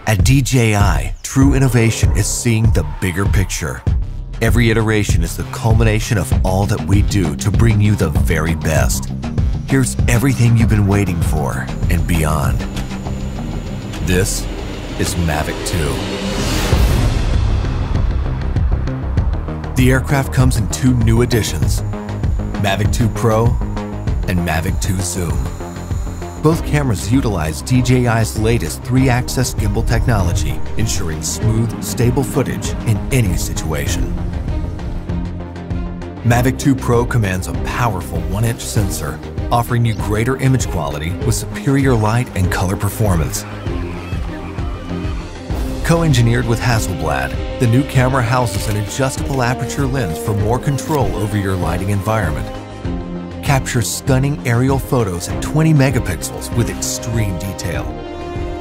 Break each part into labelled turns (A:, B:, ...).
A: At DJI, true innovation is seeing the bigger picture. Every iteration is the culmination of all that we do to bring you the very best. Here's everything you've been waiting for and beyond. This is Mavic 2. The aircraft comes in two new editions, Mavic 2 Pro and Mavic 2 Zoom. Both cameras utilize DJI's latest 3-axis gimbal technology, ensuring smooth, stable footage in any situation. Mavic 2 Pro commands a powerful 1-inch sensor, offering you greater image quality with superior light and color performance. Co-engineered with Hasselblad, the new camera houses an adjustable aperture lens for more control over your lighting environment. Captures stunning aerial photos at 20 megapixels with extreme detail.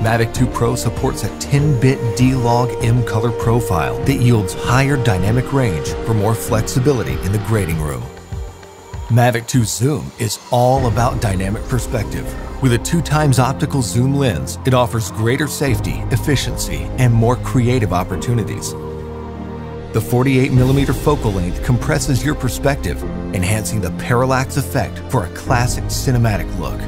A: Mavic 2 Pro supports a 10-bit D-Log M color profile that yields higher dynamic range for more flexibility in the grading room. Mavic 2 Zoom is all about dynamic perspective. With a 2x optical zoom lens, it offers greater safety, efficiency, and more creative opportunities. The 48mm focal length compresses your perspective, enhancing the parallax effect for a classic cinematic look.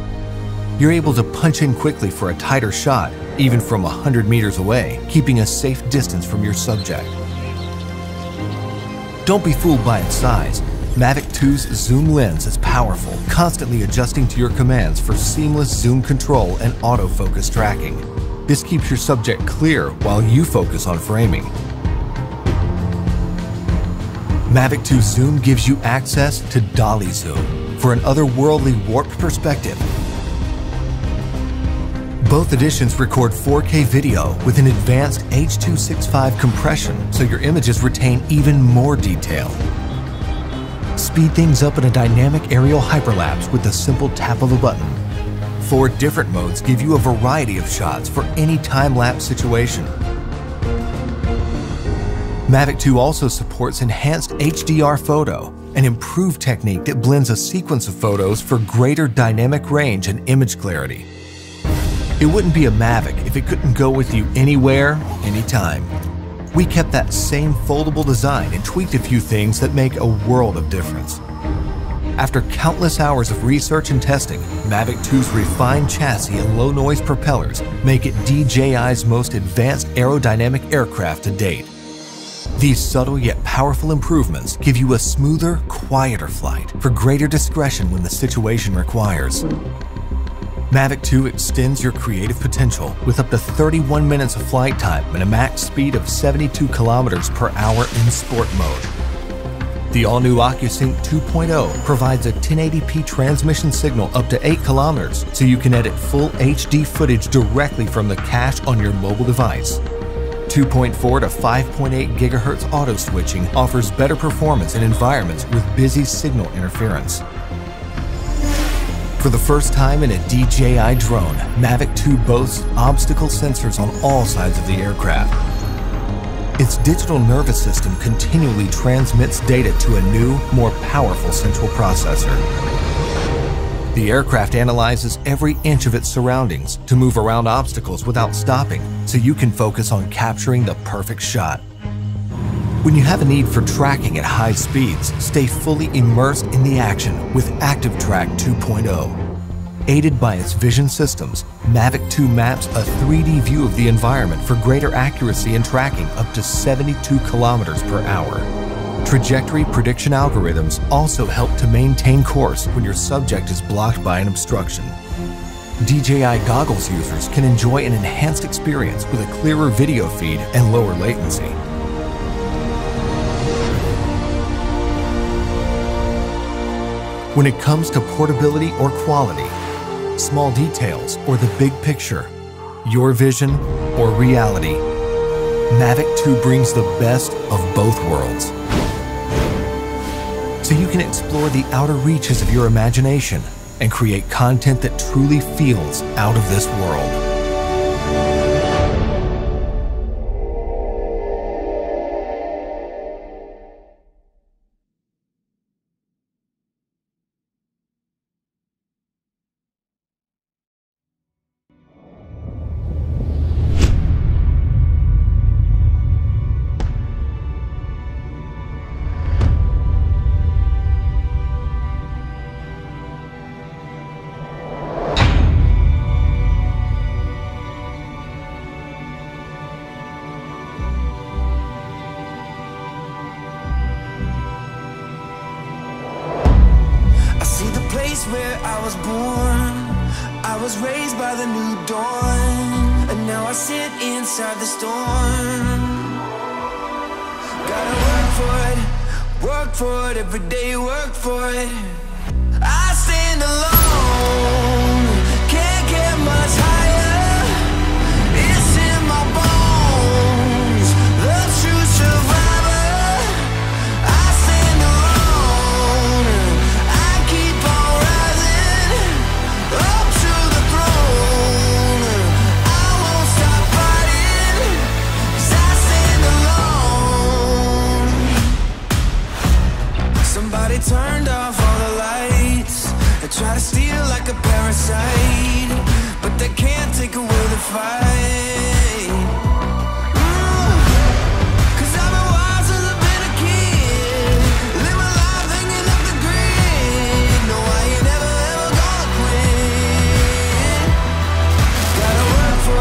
A: You're able to punch in quickly for a tighter shot, even from 100 meters away, keeping a safe distance from your subject. Don't be fooled by its size. Mavic 2's zoom lens is powerful, constantly adjusting to your commands for seamless zoom control and autofocus tracking. This keeps your subject clear while you focus on framing. Mavic 2 Zoom gives you access to Dolly Zoom for an otherworldly warped perspective. Both editions record 4K video with an advanced H.265 compression, so your images retain even more detail. Speed things up in a dynamic aerial hyperlapse with the simple tap of a button. 4 different modes give you a variety of shots for any time-lapse situation. Mavic 2 also supports enhanced HDR photo, an improved technique that blends a sequence of photos for greater dynamic range and image clarity. It wouldn't be a Mavic if it couldn't go with you anywhere, anytime. We kept that same foldable design and tweaked a few things that make a world of difference. After countless hours of research and testing, Mavic 2's refined chassis and low-noise propellers make it DJI's most advanced aerodynamic aircraft to date. These subtle yet powerful improvements give you a smoother, quieter flight for greater discretion when the situation requires. Mavic 2 extends your creative potential with up to 31 minutes of flight time and a max speed of 72 kilometers per hour in sport mode. The all-new OcuSync 2.0 provides a 1080p transmission signal up to 8 kilometers, so you can edit full HD footage directly from the cache on your mobile device. 2.4 to 5.8 GHz auto switching offers better performance in environments with busy signal interference. For the first time in a DJI drone, Mavic 2 boasts obstacle sensors on all sides of the aircraft. Its digital nervous system continually transmits data to a new, more powerful central processor. The aircraft analyzes every inch of its surroundings to move around obstacles without stopping, so you can focus on capturing the perfect shot. When you have a need for tracking at high speeds, stay fully immersed in the action with Active Track 2.0. Aided by its vision systems, Mavic 2 maps a 3D view of the environment for greater accuracy in tracking up to 72 kilometers per hour. Trajectory prediction algorithms also help to maintain course when your subject is blocked by an obstruction. DJI goggles users can enjoy an enhanced experience with a clearer video feed and lower latency. When it comes to portability or quality, small details or the big picture, your vision or reality, Mavic 2 brings the best of both worlds. So you can explore the outer reaches of your imagination and create content that truly feels out of this world.
B: Where I was born, I was raised by the new dawn, and now I sit inside the storm. Gotta work for it, every day work for it. I stand alone, can't get much higher. It's in my bones, the true survivor. I stand alone, I keep on rising up to the throne. I won't stop fighting, 'cause I stand alone. Somebody turned off all the lights. They try to steal like a parasite, but they can't take away the fight. 'Cause I've been wild since I've been a kid. Live my life hanging up the grid. No, I ain't never ever gonna quit. Gotta work for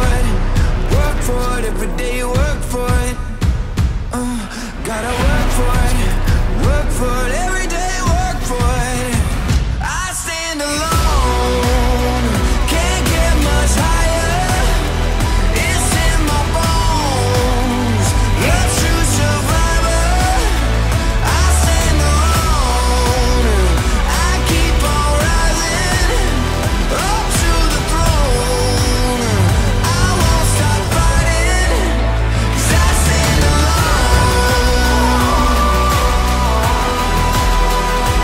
B: it, every day work for it. Gotta work for it, every day work for it. I stand alone, can't get much higher. It's in my bones, the true survivor. I stand alone, I keep on rising up to the throne. I won't stop fighting, 'cause I stand alone.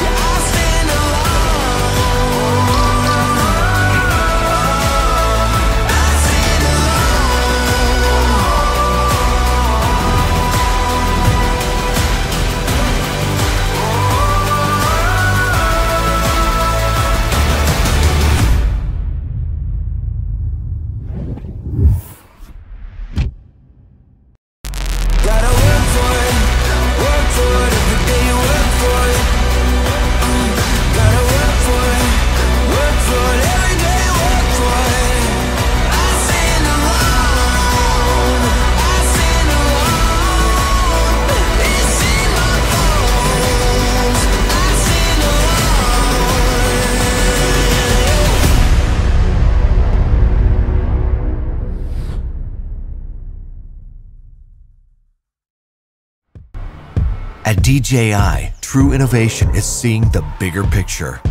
B: Yeah, I stand alone. I stand Gotta work for it, every day work for it. Gotta work for it, every day work for it. I stand alone, it's in my bones. I stand
A: At DJI, true innovation is seeing the bigger picture.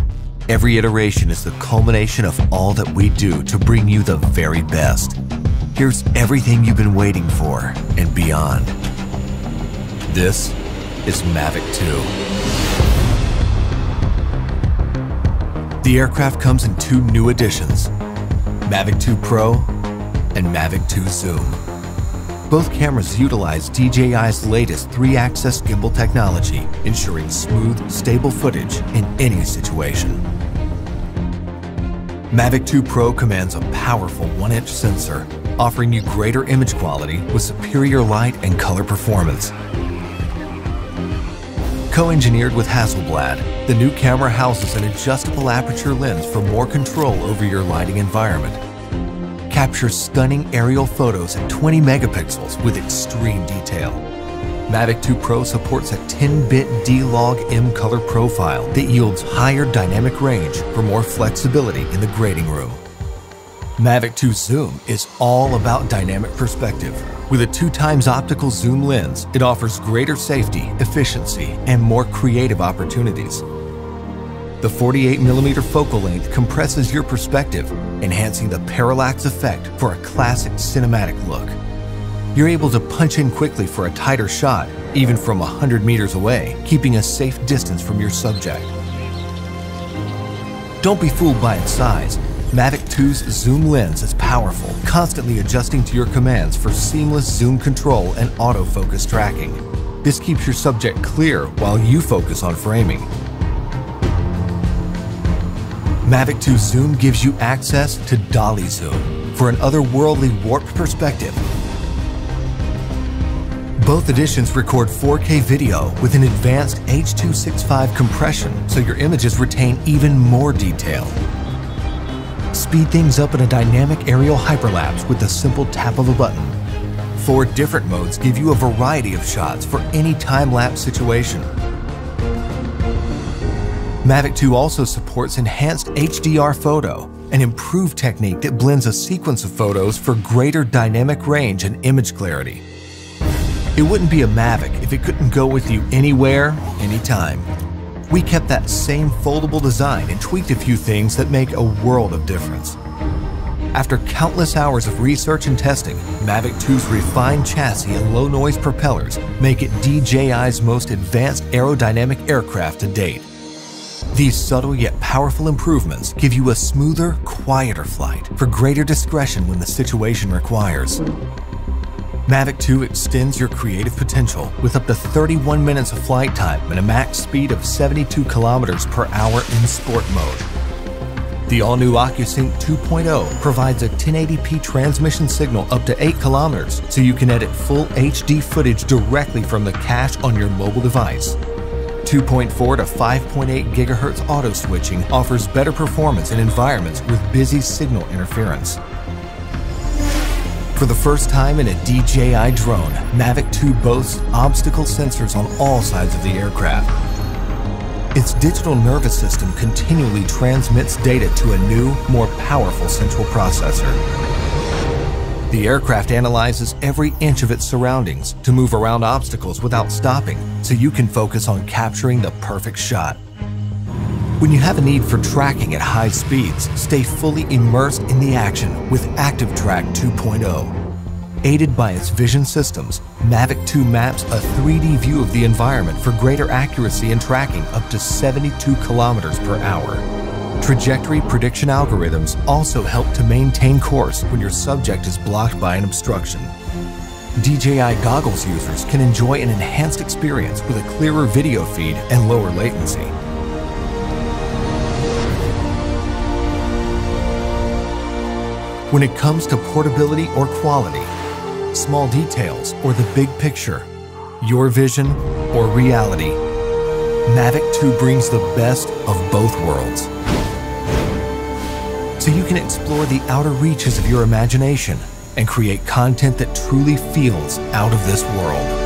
A: Every iteration is the culmination of all that we do to bring you the very best. Here's everything you've been waiting for and beyond. This is Mavic 2. The aircraft comes in two new editions, Mavic 2 Pro and Mavic 2 Zoom. Both cameras utilize DJI's latest 3-axis gimbal technology, ensuring smooth, stable footage in any situation. Mavic 2 Pro commands a powerful 1-inch sensor, offering you greater image quality with superior light and color performance. Co-engineered with Hasselblad, the new camera houses an adjustable aperture lens for more control over your lighting environment. Capture stunning aerial photos at 20 megapixels with extreme detail. Mavic 2 Pro supports a 10-bit D-Log-M color profile that yields higher dynamic range for more flexibility in the grading room. Mavic 2 Zoom is all about dynamic perspective. With a 2x optical zoom lens, it offers greater safety, efficiency, and more creative opportunities. The 48mm focal length compresses your perspective, enhancing the parallax effect for a classic cinematic look. You're able to punch in quickly for a tighter shot, even from 100 meters away, keeping a safe distance from your subject. Don't be fooled by its size. Mavic 2's zoom lens is powerful, constantly adjusting to your commands for seamless zoom control and autofocus tracking. This keeps your subject clear while you focus on framing. Mavic 2 Zoom gives you access to Dolly Zoom for an otherworldly warped perspective. Both editions record 4K video with an advanced H.265 compression, so your images retain even more detail. Speed things up in a dynamic aerial hyperlapse with the simple tap of a button. 4 different modes give you a variety of shots for any time-lapse situation. Mavic 2 also supports enhanced HDR photo, an improved technique that blends a sequence of photos for greater dynamic range and image clarity. It wouldn't be a Mavic if it couldn't go with you anywhere, anytime. We kept that same foldable design and tweaked a few things that make a world of difference. After countless hours of research and testing, Mavic 2's refined chassis and low-noise propellers make it DJI's most advanced aerodynamic aircraft to date. These subtle yet powerful improvements give you a smoother, quieter flight for greater discretion when the situation requires. Mavic 2 extends your creative potential with up to 31 minutes of flight time and a max speed of 72 kilometers per hour in sport mode. The all-new OcuSync 2.0 provides a 1080p transmission signal up to 8 kilometers, so you can edit full HD footage directly from the cache on your mobile device. 2.4 to 5.8 GHz auto switching offers better performance in environments with busy signal interference. For the first time in a DJI drone, Mavic 2 boasts obstacle sensors on all sides of the aircraft. Its digital nervous system continually transmits data to a new, more powerful central processor. The aircraft analyzes every inch of its surroundings to move around obstacles without stopping, so you can focus on capturing the perfect shot. When you have a need for tracking at high speeds, stay fully immersed in the action with Active Track 2.0. Aided by its vision systems, Mavic 2 maps a 3D view of the environment for greater accuracy in tracking up to 72 kilometers per hour. Trajectory prediction algorithms also help to maintain course when your subject is blocked by an obstruction. DJI goggles users can enjoy an enhanced experience with a clearer video feed and lower latency. When it comes to portability or quality, small details or the big picture, your vision or reality, Mavic 2 brings the best of both worlds. So you can explore the outer reaches of your imagination and create content that truly feels out of this world.